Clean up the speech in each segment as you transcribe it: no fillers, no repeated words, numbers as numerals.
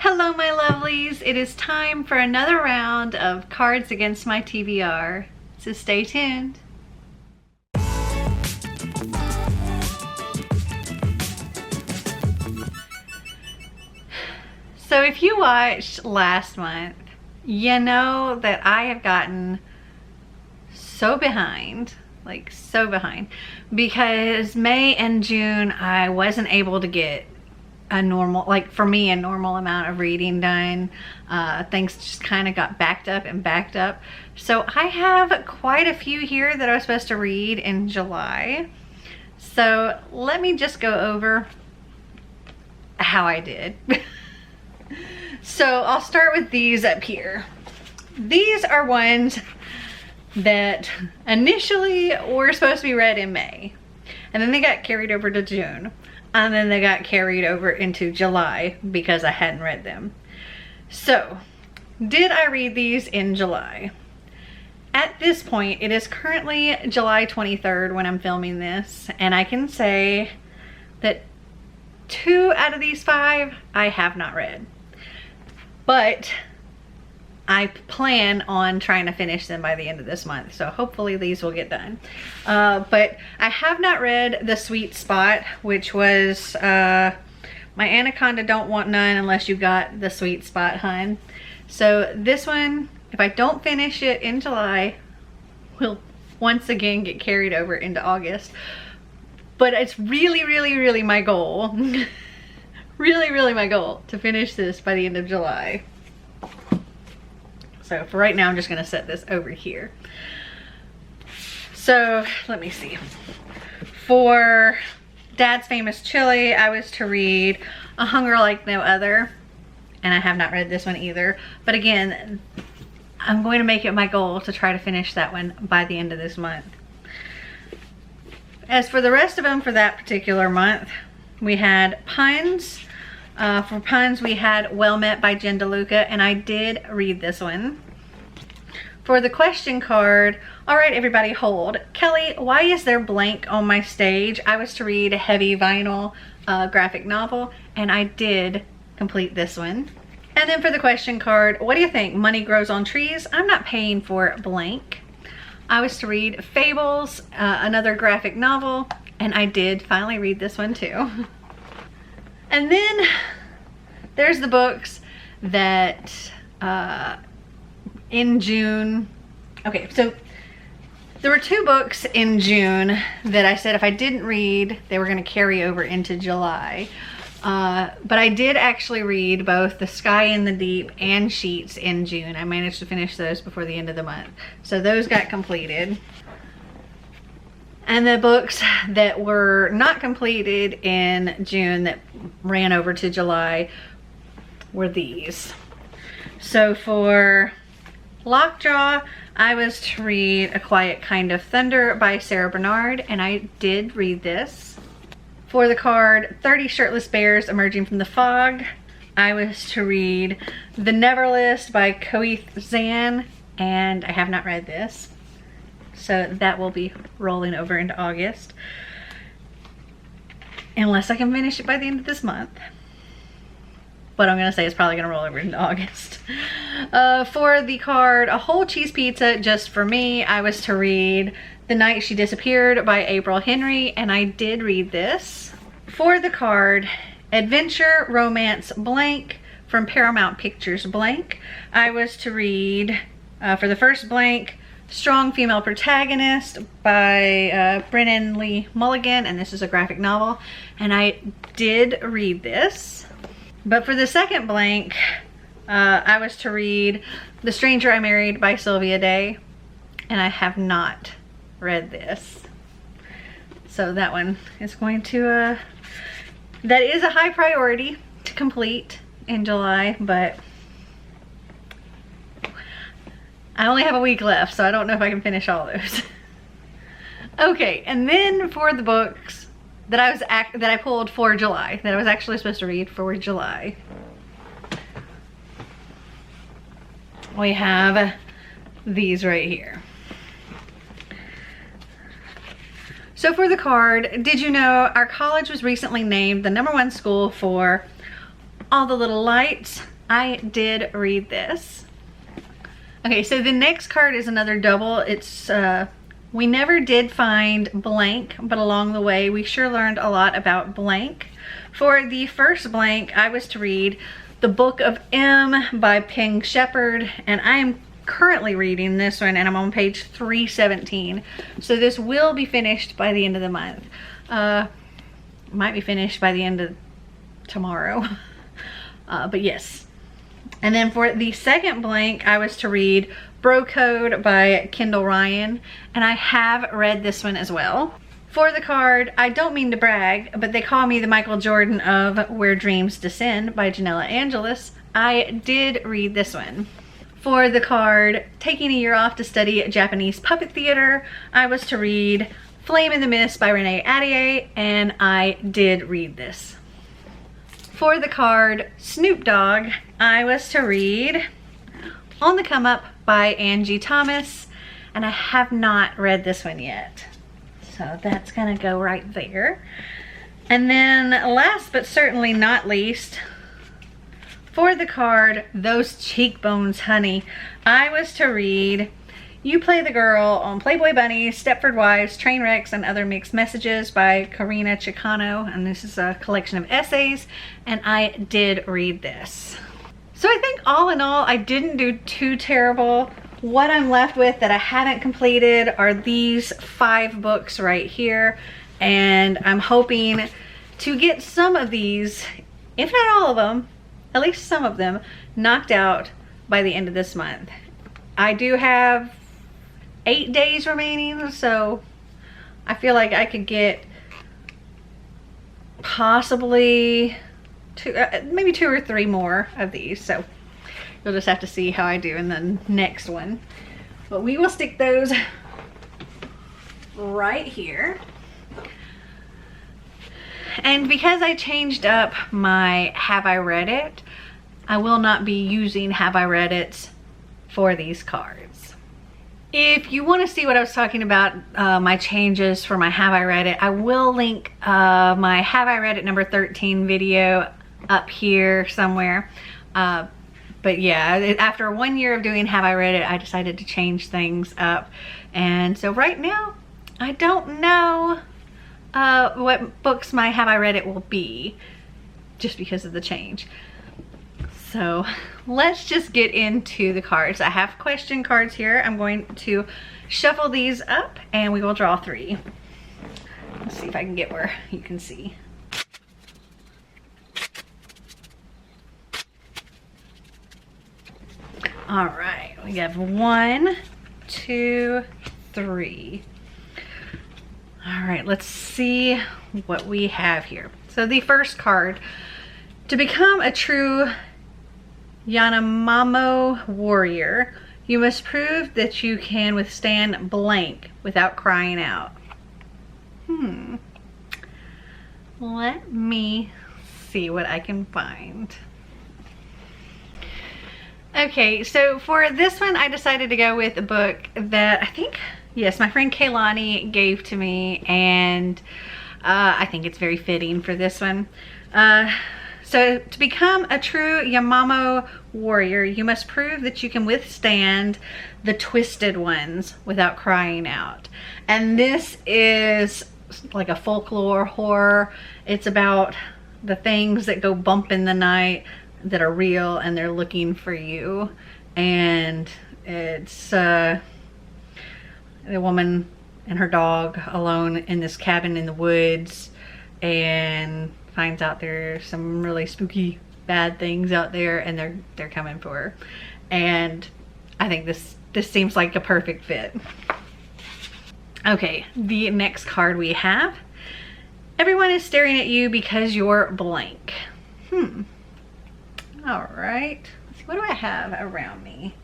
Hello my lovelies, it is time for another round of Cards Against My TBR, so stay tuned. So if you watched last month, you know that I have gotten so behind, like so behind, because May and June I wasn't able to get a normal, like for me, a normal amount of reading done. Things just kind of got backed up. So I have quite a few here that I was supposed to read in July. So let me just go over how I did. So I'll start with these up here. These are ones that initially were supposed to be read in May, and then they got carried over to June, and then they got carried over into July because I hadn't read them. So did I read these in July? At this point, it is currently July 23rd when I'm filming this, and I can say that 2 out of these 5 I have not read, but I plan on trying to finish them by the end of this month, so hopefully these will get done. But I have not read The Sweet Spot, which was My Anaconda Don't Want None Unless You Got the Sweet Spot, hun. So this one, if I don't finish it in July, will once again get carried over into August. But it's really my goal, really my goal to finish this by the end of July. So for right now, I'm just gonna set this over here. So let me see. For Dad's Famous Chili, I was to read A Hunger Like No Other, and I have not read this one either. But again, I'm going to make it my goal to try to finish that one by the end of this month. As for the rest of them for that particular month, we had puns. For puns, we had Well Met by Jen DeLuca, and I did read this one. For the question card, all right, everybody hold. Kelly, why is there blank on my stage? I was to read a heavy vinyl graphic novel, and I did complete this one. And then for the question card, what do you think? Money Grows on Trees? I'm not paying for blank. I was to read Fables, another graphic novel, and I did finally read this one too. And then there's the books that in June, okay, so there were 2 books in June that I said if I didn't read, they were going to carry over into July. But I did actually read both The Sky in the Deep and Sheets in June. I managed to finish those before the end of the month. So those got completed. And the books that were not completed in June that ran over to July were these. So for Lockjaw, I was to read A Quiet Kind of Thunder by Sarah Bernard, and I did read this. For the card 30 Shirtless Bears Emerging from the Fog, I was to read The Never List by Koeth Zan, and I have not read this. So that will be rolling over into August, unless I can finish it by the end of this month. But I'm gonna say it's probably gonna roll over into August. For the card A Whole Cheese Pizza Just for Me, I was to read The Night She Disappeared by April Henry, and I did read this. For the card Adventure Romance Blank from Paramount Pictures Blank, I was to read for the first blank Strong Female Protagonist by Brennan Lee Mulligan, and this is a graphic novel, and I did read this. But for the second blank, I was to read The Stranger I Married by Sylvia Day, and I have not read this. So that one is going to, that is a high priority to complete in July, but I only have a week left, so I don't know if I can finish all those. Okay, and then for the books that I pulled for July, that I was actually supposed to read for July, we have these right here. So for the card, did you know our college was recently named the #1 school for all the little lights. I did read this. Okay, so the next card is another double. It's we never did find blank, but along the way we sure learned a lot about blank. For the first blank, I was to read The Book of M by Ping Shepherd, and I am currently reading this one, and I'm on page 317. So this will be finished by the end of the month. Might be finished by the end of tomorrow. But yes. And then for the second blank, I was to read Bro Code by Kendall Ryan, and I have read this one as well. For the card, I don't mean to brag, but they call me the Michael Jordan of Where Dreams Descend by Janella Angelis. I did read this one. For the card, Taking a Year Off to Study Japanese Puppet Theater, I was to read Flame in the Mist by Renee Attier, and I did read this. For the card, Snoop Dogg, I was to read On the Come Up by Angie Thomas, and I have not read this one yet. So that's gonna go right there. And then last but certainly not least, for the card, Those Cheekbones, Honey, I was to read You Play the Girl on Playboy Bunnies, Stepford Wives, Trainwrecks, and Other Mixed Messages by Karina Chicano. And this is a collection of essays, and I did read this. So I think all in all, I didn't do too terrible. What I'm left with that I haven't completed are these 5 books right here. And I'm hoping to get some of these, if not all of them, at least some of them, knocked out by the end of this month. I do have 8 days remaining, so I feel like I could get possibly maybe 2 or 3 more of these. So you'll just have to see how I do in the next one. But we will stick those right here. And because I changed up my Have I Read It, I will not be using Have I Read It for these cards. If you want to see what I was talking about, my changes for my Have I Read It, I will link my Have I Read It number 13 video up here somewhere. But yeah, after 1 year of doing Have I Read It, I decided to change things up. And so right now, I don't know what books my Have I Read It will be, just because of the change. So let's just get into the cards. I have question cards here. I'm going to shuffle these up and we will draw 3. Let's see if I can get where you can see. All right, we have 1, 2, 3. All right, let's see what we have here. So the first card, to become a true Yanomamo warrior, you must prove that you can withstand blank without crying out. Let me see what I can find. Okay, so for this one, I decided to go with a book that I think, yes, my friend Kaylani gave to me, and I think it's very fitting for this one. So to become a true Yamamo warrior, you must prove that you can withstand the twisted ones without crying out. And this is like a folklore horror. It's about the things that go bump in the night that are real and they're looking for you. And it's the woman and her dog alone in this cabin in the woods, and finds out there's some really spooky bad things out there, and they're coming for her. And I think this seems like a perfect fit. Okay, the next card we have, everyone is staring at you because you're blank. All right, let's see, what do I have around me?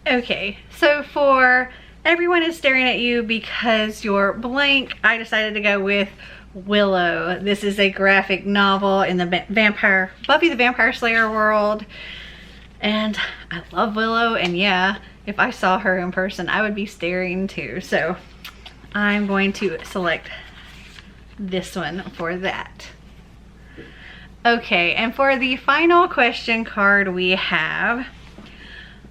Okay, so for everyone is staring at you because you're blank, I decided to go with Willow. This is a graphic novel in the Buffy the Vampire Slayer world, and I love Willow, and yeah, if I saw her in person, I would be staring too. So I'm going to select this one for that. Okay, and for the final question card we have,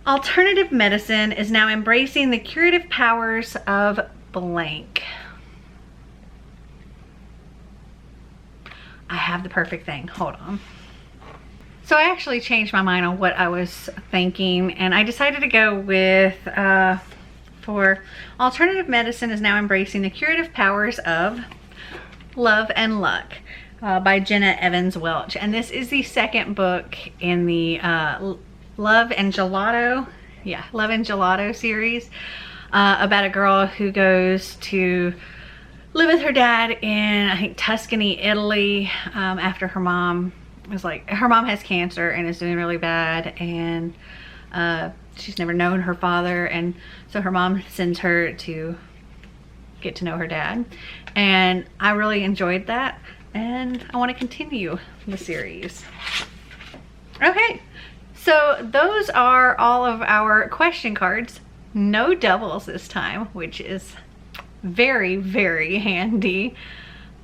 alternative medicine is now embracing the curative powers of blank. I have the perfect thing, hold on. So I actually changed my mind on what I was thinking, and I decided to go with, for alternative medicine is now embracing the curative powers of love and luck. By Jenna Evans Welch, and this is the second book in the Love and Gelato series, about a girl who goes to live with her dad in, I think, Tuscany, Italy, after her mom has cancer and is doing really bad, and she's never known her father, and so her mom sends her to get to know her dad, and I really enjoyed that. And I want to continue the series. Okay, so those are all of our question cards. No doubles this time, which is very, very handy.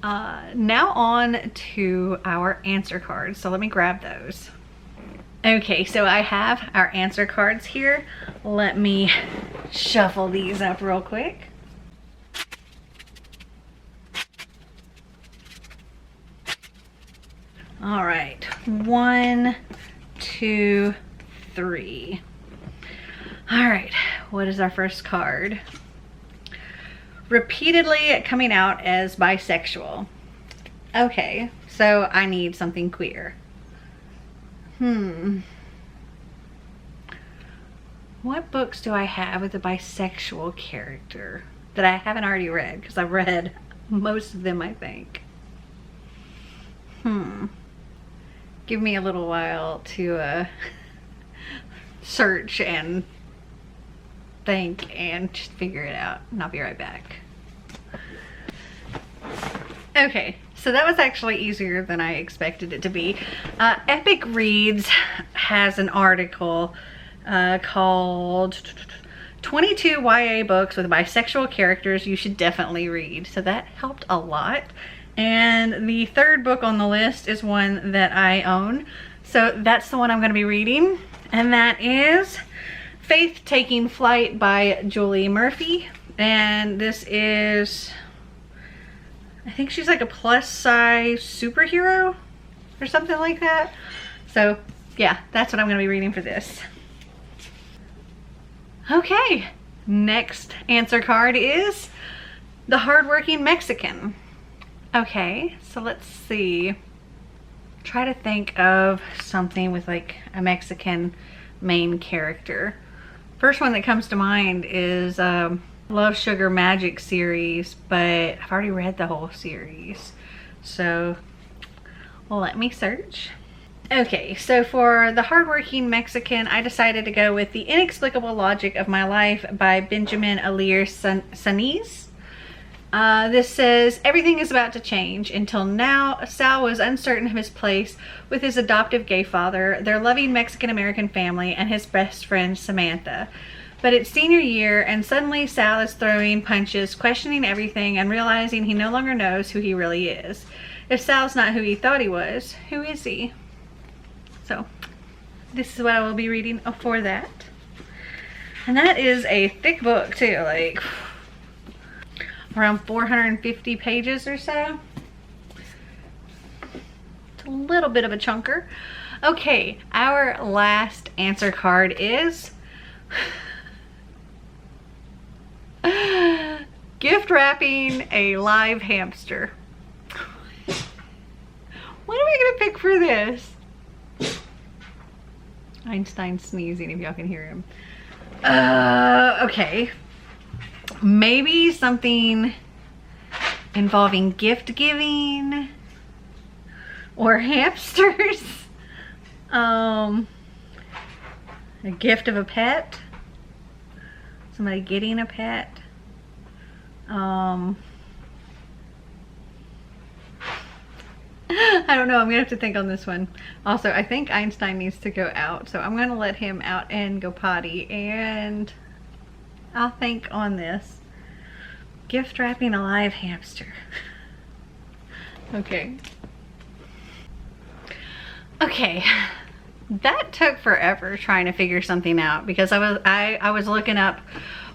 Now on to our answer cards. So let me grab those. Okay, so I have our answer cards here. Let me shuffle these up real quick. All right, 1, 2, 3. All right, what is our first card? Repeatedly coming out as bisexual. Okay, so I need something queer. What books do I have with a bisexual character that I haven't already read? Because I've read most of them, I think. Give me a little while to search and think and just figure it out, and I'll be right back. Okay, so that was actually easier than I expected it to be. Epic Reads has an article called 22 YA books with bisexual characters you should definitely read. So that helped a lot. And the third book on the list is one that I own. So that's the one I'm going to be reading. And that is Faith Taking Flight by Julie Murphy. And this is, I think she's like a plus size superhero or something like that. So yeah, that's what I'm going to be reading for this. Okay, next answer card is The Hardworking Mexican. Okay, so let's see. Try to think of something with like a Mexican main character. First one that comes to mind is Love, Sugar, Magic series, but I've already read the whole series. So let me search. Okay, so for The Hardworking Mexican, I decided to go with The Inexplicable Logic of My Life by Benjamin Alir Sanez. This says, everything is about to change. Until now, Sal was uncertain of his place with his adoptive gay father, their loving Mexican-American family, and his best friend, Samantha. But it's senior year, and suddenly Sal is throwing punches, questioning everything, and realizing he no longer knows who he really is. If Sal's not who he thought he was, who is he? So, this is what I will be reading for that. And that is a thick book, too, like around 450 pages or so. It's a little bit of a chunker. Okay, our last answer card is gift wrapping a live hamster. What am I gonna pick for this? Einstein sneezing, if y'all can hear him. Okay. Maybe something involving gift giving or hamsters. A gift of a pet. Somebody getting a pet. I don't know, I'm gonna have to think on this one. Also, I think Einstein needs to go out, so I'm gonna let him out and go potty, and I'll think on this. Gift wrapping a live hamster. Okay. Okay, that took forever trying to figure something out because I was looking up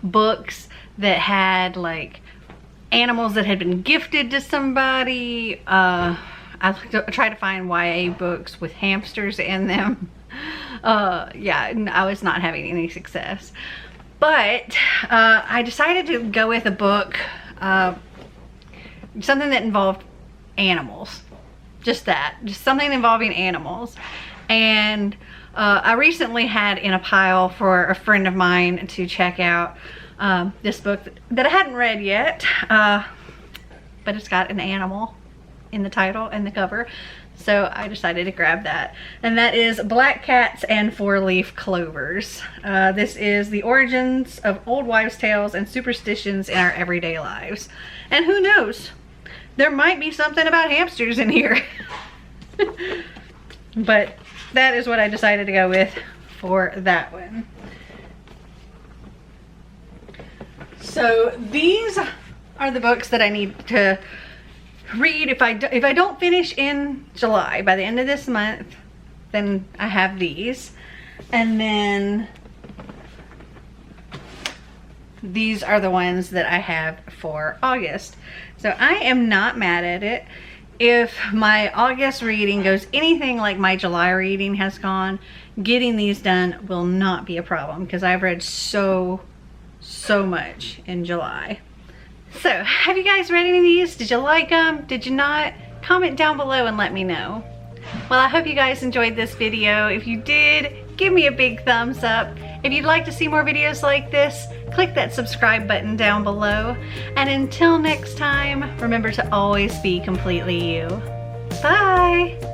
books that had like animals that had been gifted to somebody. I tried to find YA books with hamsters in them. Yeah, I was not having any success. But I decided to go with a book, something that involved animals. Just something involving animals. And I recently had in a pile for a friend of mine to check out this book that I hadn't read yet, but it's got an animal in the title and the cover, so I decided to grab that. And that is Black Cats and Four-Leaf Clovers. This is the origins of old wives' tales and superstitions in our everyday lives. And who knows, there might be something about hamsters in here. But that is what I decided to go with for that one. So these are the books that I need to read. If I don't finish in July, by the end of this month, then I have these. And then these are the ones that I have for August. So I am not mad at it. If my August reading goes anything like my July reading has gone, getting these done will not be a problem because I've read so much in July. So, have you guys read any of these? Did you like them? Did you not? Comment down below and let me know. Well, I hope you guys enjoyed this video. If you did, give me a big thumbs up. If you'd like to see more videos like this, click that subscribe button down below. And until next time, remember to always be completely you. Bye!